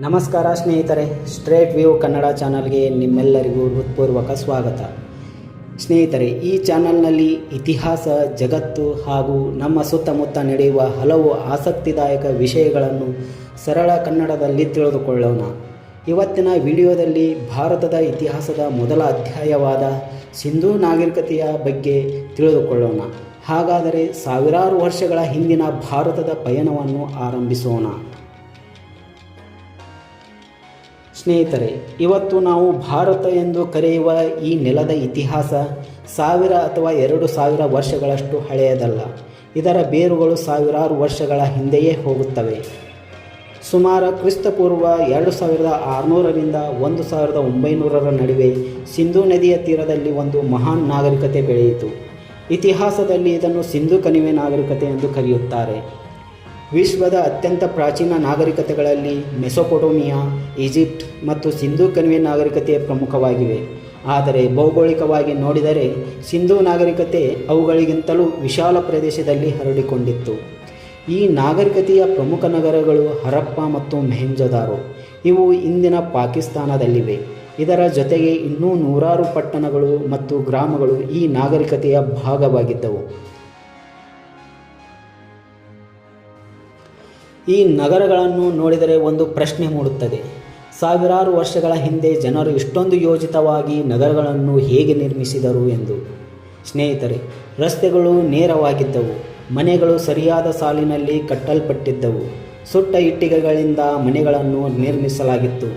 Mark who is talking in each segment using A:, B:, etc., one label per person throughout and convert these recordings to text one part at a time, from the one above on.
A: ನಮಸ್ಕಾರ ಸ್ನೇಹಿತರೆ, straight view Kannada ಚಾನಲ್ಗೆ ನಿಮ್ಮೆಲ್ಲರಿಗೂ ಹೃತ್ಪೂರ್ವಕ ಸ್ವಾಗತ. ಸ್ನೇಹಿತರೆ, ಈ ಚಾನಲ್ನಲ್ಲಿ ಇತಿಹಾಸ, ಜಗತ್ತು ಹಾಗೂ ನಮ್ಮ ಸುತ್ತಮುತ್ತ ನಡೆಯುವ ಹಲವು ಆಸಕ್ತಿದಾಯಕ ವಿಷಯಗಳನ್ನು ಸರಳ ಕನ್ನಡದಲ್ಲಿ ತಿಳಿದುಕೊಳ್ಳೋಣ. ಇವತ್ತಿನ ವಿಡಿಯೋದಲ್ಲಿ ಭಾರತದ ಇತಿಹಾಸದ ಮೊದಲ ಅಧ್ಯಾಯವಾದ ಸಿಂಧೂ ನಾಗರಿಕತೆಯ ಬಗ್ಗೆ ತಿಳಿದುಕೊಳ್ಳೋಣ. ಹಾಗಾದರೆ ಸಾವಿರಾರು ವರ್ಷಗಳ ಹಿಂದಿನ ಭಾರತದ ಪಯಣವನ್ನು ಆರಂಭಿಸೋಣ. ಸ್ನೇಹಿತರೆ, ಇವತ್ತು ನಾವು ಭಾರತ ಎಂದು ಕರೆಯುವ ಈ ನೆಲದ ಇತಿಹಾಸ 1000 ಅಥವಾ 2000 ವರ್ಷಗಳಷ್ಟು ಹಳೆಯದಲ್ಲ. ಇದರ ಬೇರುಗಳು ಸಾವಿರಾರು ವರ್ಷಗಳ ಹಿಂದೆಯೇ ಹೋಗುತ್ತವೆ. ಸುಮಾರು ಕ್ರಿಸ್ತಪೂರ್ವ 2600ರಿಂದ 1900ರ ನಡುವೆ ಸಿಂಧೂ ನದಿಯ ತೀರದಲ್ಲಿ ಒಂದು ಮಹಾನ್ ನಾಗರಿಕತೆ ಬೆಳೆಯಿತು. ಇತಿಹಾಸದಲ್ಲಿ ಇದನ್ನು ಸಿಂಧೂ ಕಣಿವೆ ನಾಗರಿಕತೆ ಎಂದು ಕರೆಯುತ್ತಾರೆ. ವಿಶ್ವದ ಅತ್ಯಂತ ಪ್ರಾಚೀನ ನಾಗರಿಕತೆಗಳಲ್ಲಿ ಮೆಸೊಪೊಟೋಮಿಯಾ, ಈಜಿಪ್ಟ್ ಮತ್ತು ಸಿಂಧೂ ಕಣಿವೆ ನಾಗರಿಕತೆ ಪ್ರಮುಖವಾಗಿವೆ. ಆದರೆ ಭೌಗೋಳಿಕವಾಗಿ ನೋಡಿದರೆ ಸಿಂಧೂ ನಾಗರಿಕತೆ ಅವುಗಳಿಗಿಂತಲೂ ವಿಶಾಲ ಪ್ರದೇಶದಲ್ಲಿ ಹರಡಿಕೊಂಡಿತ್ತು. ಈ ನಾಗರಿಕತೆಯ ಪ್ರಮುಖ ನಗರಗಳು ಹರಪ್ಪ ಮತ್ತು ಮೊಹೆಂಜೊದಾರೋ. ಇವು ಇಂದಿನ ಪಾಕಿಸ್ತಾನದಲ್ಲಿವೆ. ಇದರ ಜೊತೆಗೆ ಇನ್ನೂ ನೂರಾರು ಪಟ್ಟಣಗಳು ಮತ್ತು ಗ್ರಾಮಗಳು ಈ ನಾಗರಿಕತೆಯ ಭಾಗವಾಗಿದ್ದವು. ಈ ನಗರಗಳನ್ನು ನೋಡಿದರೆ ಒಂದು ಪ್ರಶ್ನೆ ಮೂಡುತ್ತದೆ. ಸಾವಿರಾರು ವರ್ಷಗಳ ಹಿಂದೆ ಜನರು ಇಷ್ಟೊಂದು ಯೋಜಿತವಾಗಿ ನಗರಗಳನ್ನು ಹೇಗೆ ನಿರ್ಮಿಸಿದರು ಎಂದು. ಸ್ನೇಹಿತರೆ, ರಸ್ತೆಗಳು ನೇರವಾಗಿದ್ದವು, ಮನೆಗಳು ಸರಿಯಾದ ಸಾಲಿನಲ್ಲಿ ಕಟ್ಟಲ್ಪಟ್ಟಿದ್ದವು, ಸುಟ್ಟ ಇಟ್ಟಿಗೆಗಳಿಂದ ಮನೆಗಳನ್ನು ನಿರ್ಮಿಸಲಾಗಿತ್ತು.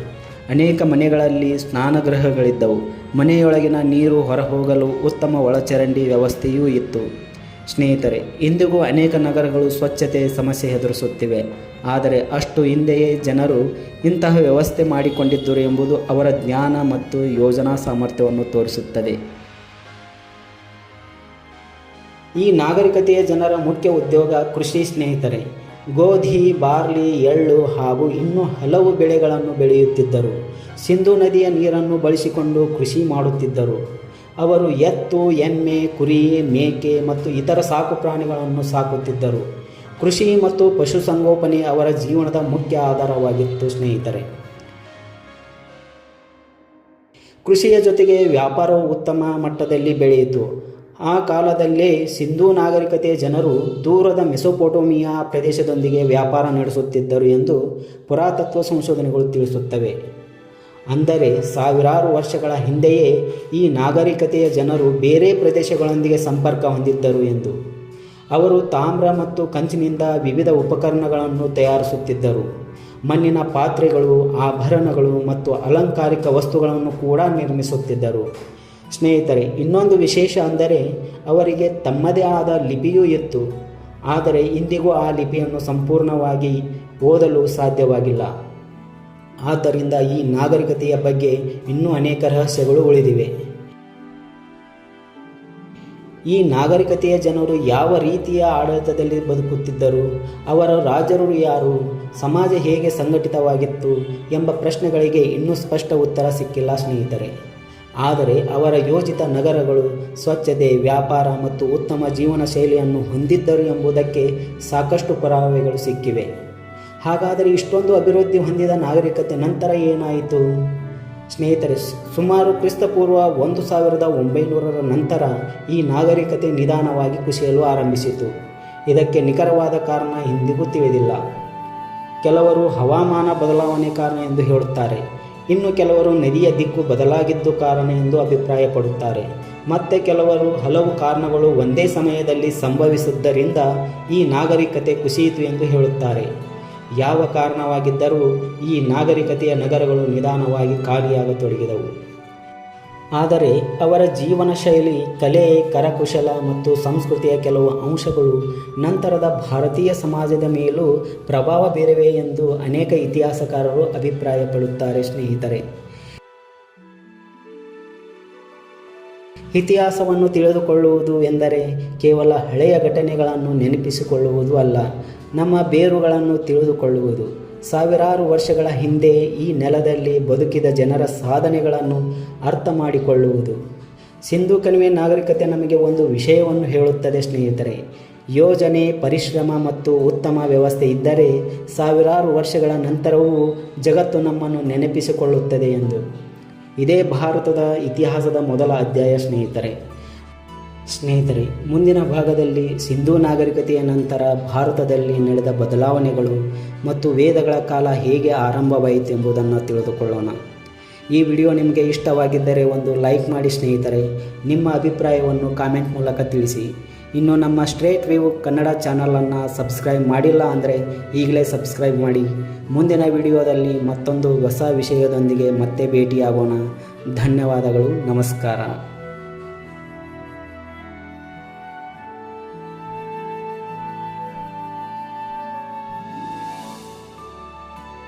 A: ಅನೇಕ ಮನೆಗಳಲ್ಲಿ ಸ್ನಾನಗೃಹಗಳಿದ್ದವು, ಮನೆಯೊಳಗಿನ ನೀರು ಹೊರಹೋಗಲು ಉತ್ತಮ ಒಳಚರಂಡಿ ವ್ಯವಸ್ಥೆಯೂ ಇತ್ತು. ಸ್ನೇಹಿತರೆ, ಇಂದಿಗೂ ಅನೇಕ ನಗರಗಳು ಸ್ವಚ್ಛತೆ ಸಮಸ್ಯೆ ಎದುರಿಸುತ್ತಿವೆ. ಆದರೆ ಅಷ್ಟು ಹಿಂದೆಯೇ ಜನರು ಇಂತಹ ವ್ಯವಸ್ಥೆ ಮಾಡಿಕೊಂಡಿದ್ದರು ಎಂಬುದು ಅವರ ಜ್ಞಾನ ಮತ್ತು ಯೋಜನಾ ಸಾಮರ್ಥ್ಯವನ್ನು ತೋರಿಸುತ್ತದೆ. ಈ ನಾಗರಿಕತೆಯ ಜನರ ಮುಖ್ಯ ಉದ್ಯೋಗ ಕೃಷಿ. ಸ್ನೇಹಿತರೆ, ಗೋಧಿ, ಬಾರ್ಲಿ, ಎಳ್ಳು ಹಾಗೂ ಇನ್ನೂ ಹಲವು ಬೆಳೆಗಳನ್ನು ಬೆಳೆಯುತ್ತಿದ್ದರು. ಸಿಂಧೂ ನದಿಯ ನೀರನ್ನು ಬಳಸಿಕೊಂಡು ಕೃಷಿ ಮಾಡುತ್ತಿದ್ದರು. ಅವರು ಎತ್ತು, ಎಮ್ಮೆ, ಕುರಿ, ಮೇಕೆ ಮತ್ತು ಇತರ ಸಾಕು ಪ್ರಾಣಿಗಳನ್ನು ಸಾಕುತ್ತಿದ್ದರು. ಕೃಷಿ ಮತ್ತು ಪಶುಸಂಗೋಪನೆ ಅವರ ಜೀವನದ ಮುಖ್ಯ ಆಧಾರವಾಗಿತ್ತು. ಸ್ನೇಹಿತರೆ, ಕೃಷಿಯ ಜೊತೆಗೆ ವ್ಯಾಪಾರವು ಉತ್ತಮ ಮಟ್ಟದಲ್ಲಿ ಬೆಳೆಯಿತು. ಆ ಕಾಲದಲ್ಲೇ ಸಿಂಧೂ ನಾಗರಿಕತೆಯ ಜನರು ದೂರದ ಮೆಸೊಪೊಟೋಮಿಯಾ ಪ್ರದೇಶದೊಂದಿಗೆ ವ್ಯಾಪಾರ ನಡೆಸುತ್ತಿದ್ದರು ಎಂದು ಪುರಾತತ್ವ ಸಂಶೋಧನೆಗಳು ತಿಳಿಸುತ್ತವೆ. ಅಂದರೆ ಸಾವಿರಾರು ವರ್ಷಗಳ ಹಿಂದೆಯೇ ಈ ನಾಗರಿಕತೆಯ ಜನರು ಬೇರೆ ಪ್ರದೇಶಗಳೊಂದಿಗೆ ಸಂಪರ್ಕ ಹೊಂದಿದ್ದರು ಎಂದು. ಅವರು ತಾಮ್ರ ಮತ್ತು ಕಂಚಿನಿಂದ ವಿವಿಧ ಉಪಕರಣಗಳನ್ನು ತಯಾರಿಸುತ್ತಿದ್ದರು. ಮಣ್ಣಿನ ಪಾತ್ರೆಗಳು, ಆಭರಣಗಳು ಮತ್ತು ಅಲಂಕಾರಿಕ ವಸ್ತುಗಳನ್ನು ಕೂಡ ನಿರ್ಮಿಸುತ್ತಿದ್ದರು. ಸ್ನೇಹಿತರೆ, ಇನ್ನೊಂದು ವಿಶೇಷ ಅಂದರೆ ಅವರಿಗೆ ತಮ್ಮದೇ ಆದ ಲಿಪಿಯೂ ಇತ್ತು. ಆದರೆ ಇಂದಿಗೂ ಆ ಲಿಪಿಯನ್ನು ಸಂಪೂರ್ಣವಾಗಿ ಓದಲು ಸಾಧ್ಯವಾಗಿಲ್ಲ. ಆದ್ದರಿಂದ ಈ ನಾಗರಿಕತೆಯ ಬಗ್ಗೆ ಇನ್ನೂ ಅನೇಕ ರಹಸ್ಯಗಳು ಉಳಿದಿವೆ. ಈ ನಾಗರಿಕತೆಯ ಜನರು ಯಾವ ರೀತಿಯ ಆಡಳಿತದಲ್ಲಿ ಬದುಕುತ್ತಿದ್ದರು, ಅವರ ರಾಜರು ಯಾರು, ಸಮಾಜ ಹೇಗೆ ಸಂಘಟಿತವಾಗಿತ್ತು ಎಂಬ ಪ್ರಶ್ನೆಗಳಿಗೆ ಇನ್ನೂ ಸ್ಪಷ್ಟ ಉತ್ತರ ಸಿಕ್ಕಿಲ್ಲ. ಸ್ನೇಹಿತರೆ, ಆದರೆ ಅವರ ಯೋಜಿತ ನಗರಗಳು ಸ್ವಚ್ಛತೆ, ವ್ಯಾಪಾರ ಮತ್ತು ಉತ್ತಮ ಜೀವನ ಶೈಲಿಯನ್ನು ಹೊಂದಿದ್ದರು ಎಂಬುದಕ್ಕೆ ಸಾಕಷ್ಟು ಪುರಾವೆಗಳು ಸಿಕ್ಕಿವೆ. ಹಾಗಾದರೆ ಇಷ್ಟೊಂದು ಅಭಿವೃದ್ಧಿ ಹೊಂದಿದ ನಾಗರಿಕತೆ ನಂತರ ಏನಾಯಿತು? ಸ್ನೇಹಿತರೆ, ಸುಮಾರು ಕ್ರಿಸ್ತಪೂರ್ವ 1900ರ ನಂತರ ಈ ನಾಗರಿಕತೆ ನಿಧಾನವಾಗಿ ಕುಸಿಯಲು ಆರಂಭಿಸಿತು. ಇದಕ್ಕೆ ನಿಖರವಾದ ಕಾರಣ ಇಂದಿಗೂ ತಿಳಿದಿಲ್ಲ. ಕೆಲವರು ಹವಾಮಾನ ಬದಲಾವಣೆ ಕಾರಣ ಎಂದು ಹೇಳುತ್ತಾರೆ. ಇನ್ನು ಕೆಲವರು ನದಿಯ ದಿಕ್ಕು ಬದಲಾಗಿದ್ದು ಕಾರಣ ಎಂದು ಅಭಿಪ್ರಾಯಪಡುತ್ತಾರೆ. ಮತ್ತೆ ಕೆಲವರು ಹಲವು ಕಾರಣಗಳು ಒಂದೇ ಸಮಯದಲ್ಲಿ ಸಂಭವಿಸಿದ್ದರಿಂದ ಈ ನಾಗರಿಕತೆ ಕುಸಿಯಿತು ಎಂದು ಹೇಳುತ್ತಾರೆ. ಯಾವ ಕಾರಣವಾಗಿದ್ದರೂ ಈ ನಾಗರಿಕತೆಯ ನಗರಗಳು ನಿಧಾನವಾಗಿ ಖಾಲಿಯಾಗತೊಡಗಿದವು. ಆದರೆ ಅವರ ಜೀವನ ಶೈಲಿ, ಕಲೆ, ಕರಕುಶಲ ಮತ್ತು ಸಂಸ್ಕೃತಿಯ ಕೆಲವು ಅಂಶಗಳು ನಂತರದ ಭಾರತೀಯ ಸಮಾಜದ ಮೇಲೂ ಪ್ರಭಾವ ಬೀರಿವೆ ಎಂದು ಅನೇಕ ಇತಿಹಾಸಕಾರರು ಅಭಿಪ್ರಾಯಪಡುತ್ತಾರೆ. ಸ್ನೇಹಿತರೆ, ಇತಿಹಾಸವನ್ನು ತಿಳಿದುಕೊಳ್ಳುವುದು ಎಂದರೆ ಕೇವಲ ಹಳೆಯ ಘಟನೆಗಳನ್ನು ನೆನಪಿಸಿಕೊಳ್ಳುವುದು ಅಲ್ಲ, ನಮ್ಮ ಬೇರುಗಳನ್ನು ತಿಳಿದುಕೊಳ್ಳುವುದು. ಸಾವಿರಾರು ವರ್ಷಗಳ ಹಿಂದೆ ಈ ನೆಲದಲ್ಲಿ ಬದುಕಿದ ಜನರ ಸಾಧನೆಗಳನ್ನು ಅರ್ಥ ಮಾಡಿಕೊಳ್ಳುವುದು. ಸಿಂಧೂ ಕಣಿವೆ ನಾಗರಿಕತೆ ನಮಗೆ ಒಂದು ವಿಷಯವನ್ನು ಹೇಳುತ್ತದೆ. ಸ್ನೇಹಿತರೆ, ಯೋಜನೆ, ಪರಿಶ್ರಮ ಮತ್ತು ಉತ್ತಮ ವ್ಯವಸ್ಥೆ ಇದ್ದರೆ ಸಾವಿರಾರು ವರ್ಷಗಳ ನಂತರವೂ ಜಗತ್ತು ನಮ್ಮನ್ನು ನೆನಪಿಸಿಕೊಳ್ಳುತ್ತದೆ ಎಂದು. ಇದೇ ಭಾರತದ ಇತಿಹಾಸದ ಮೊದಲ ಅಧ್ಯಾಯ ಸ್ನೇಹಿತರೆ, ಮುಂದಿನ ಭಾಗದಲ್ಲಿ ಸಿಂಧೂ ನಾಗರಿಕತೆಯ ನಂತರ ಭಾರತದಲ್ಲಿ ನಡೆದ ಬದಲಾವಣೆಗಳು ಮತ್ತು ವೇದಗಳ ಕಾಲ ಹೇಗೆ ಆರಂಭವಾಯಿತು ಎಂಬುದನ್ನು ತಿಳಿದುಕೊಳ್ಳೋಣ. ಈ ವಿಡಿಯೋ ನಿಮಗೆ ಇಷ್ಟವಾಗಿದ್ದರೆ ಒಂದು ಲೈಕ್ ಮಾಡಿ ಸ್ನೇಹಿತರೆ. ನಿಮ್ಮ ಅಭಿಪ್ರಾಯವನ್ನು ಕಾಮೆಂಟ್ ಮೂಲಕ ತಿಳಿಸಿ. ಇನ್ನು ನಮ್ಮ ಸ್ಟ್ರೇಟ್ ವ್ಯೂ ಕನ್ನಡ ಚಾನಲನ್ನು ಸಬ್ಸ್ಕ್ರೈಬ್ ಮಾಡಿಲ್ಲ ಅಂದರೆ ಈಗಲೇ ಸಬ್ಸ್ಕ್ರೈಬ್ ಮಾಡಿ. ಮುಂದಿನ ವಿಡಿಯೋದಲ್ಲಿ ಮತ್ತೊಂದು ಹೊಸ ವಿಷಯದೊಂದಿಗೆ ಮತ್ತೆ ಭೇಟಿಯಾಗೋಣ. ಧನ್ಯವಾದಗಳು. ನಮಸ್ಕಾರ.